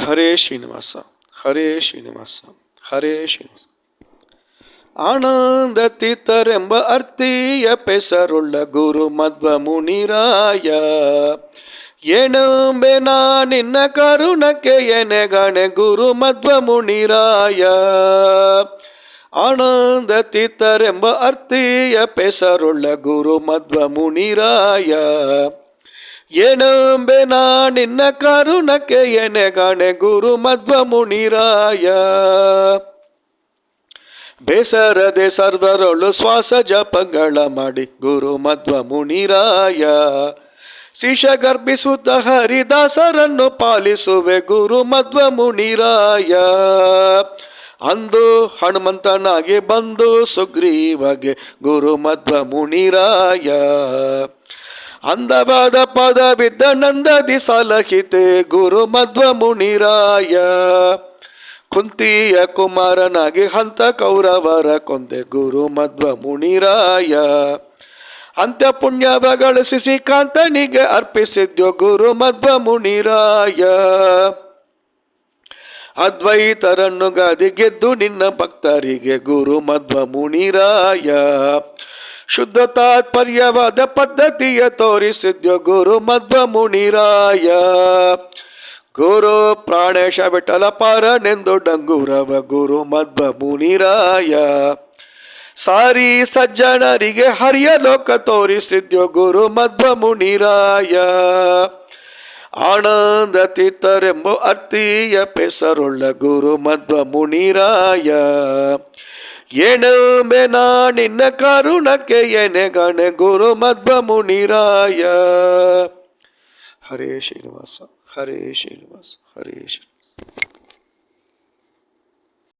ಹರೇ ಶ್ರೀನಿವಾಸ ಹರೇ ಶ್ರೀನಿವಾಸ ಹರೇ ಶ್ರೀನಿವಾಸ. ಆನಂದತೀತರೆಂಬ ಅರ್ಥೀಯ ಪೆಸರುಳ್ಳ ಗುರು ಮಧ್ವ ಮುನಿರಾಯ, ಏನಂಬೆ ನಾ ನಿನ್ನ ಕರುಣಕ್ಕೆ ಎನೆಗಣೆ ಗುರು ಮಧ್ವ ಮುನಿರಾಯ. ಆನಂದತೀತರೆಂಬ ಅರ್ಥೀಯ ಪೆಸರುಳ್ಳ ಗುರು ಮಧ್ವ ಮುನಿರಾಯ, ಏನಂಬೆ ನಾ ನಿನ್ನ ಕರುಣಕ್ಕೆ ಎನೆಗಣೆ ಗುರು ಮಧ್ವ ಮುನಿರಾಯ. ಬೇಸರದೆ ಸರ್ವರೊಳು ಶ್ವಾಸ ಜಪಗಳ ಮಾಡಿ ಗುರು ಮಧ್ವ ಮುನಿರಾಯ, ಶಿಶ ಗರ್ಭಿಸುತ್ತ ಹರಿದಾಸರನ್ನು ಪಾಲಿಸುವೆ ಗುರು ಮಧ್ವ ಮುನಿರಾಯ. ಅಂದು ಹನುಮಂತನಾಗಿ ಬಂದು ಸುಗ್ರೀವಗೆ ಗುರು ಮಧ್ವ ಮುನಿರಾಯ, ಅಂದವಾದ ಪದ ಬಿದ್ದ ನಂದದಿ ಸಲಹಿತೆ ಗುರು ಮಧ್ವ ಮುನಿರಾಯ. ಕುಂತಿಯ ಕುಮಾರನಾಗಿ ಹಂತ ಕೌರವರ ಕೊಂದೆ ಗುರು ಮಧ್ವ ಮುನಿರಾಯ, ಅಂತ್ಯ ಪುಣ್ಯವ ಗಳಿಸಿ ಕಾಂತನಿಗೆ ಅರ್ಪಿಸಿದ್ಯೋ ಗುರು ಮಧ್ವ ಮುನಿರಾಯ. ಅದ್ವೈತರನ್ನು ಗಾದಿ ಗೆದ್ದು ನಿನ್ನ ಭಕ್ತರಿಗೆ ಗುರು ಮಧ್ವ ಮುನಿರಾಯ, ಶುದ್ಧ ತಾತ್ಪರ್ಯವಾದ ಪದ್ಧತಿಯ ತೋರಿಸಿದ್ಯೋ ಗುರು ಮಧ್ವ ಮುನಿರಾಯ. ಗುರು ಪ್ರಾಣೇಶ ವಿಠಲ ಪಾರನೆಂದು ಡಂಗುರವ ಗುರು ಮಧ್ವ ಮುನಿರಾಯ, ಸಾರಿ ಸಜ್ಜನರಿಗೆ ಹರಿಯ ಲೋಕ ತೋರಿಸಿದ್ಯೋ ಗುರು ಮಧ್ವ ಮುನಿರಾಯ. ಆನಂದತೀತರೆಂಬ ಅರ್ಥೀಯ ಪೆಸರುಳ್ಳ ಗುರು ಮಧ್ವ ಮುನಿರಾಯ, ಏನಂಬೆ ನಾ ನಿನ್ನ ಕರುಣಕ್ಕೆ ಎನೆಗಣೆ ಗುರು ಮಧ್ವ ಮುನಿರಾಯ. ಹರೇ ಶ್ರೀನಿವಾಸ ಹರೇ ಶ್ರೀನಿವಾಸ ಹರೇ ಶ್ರೀ.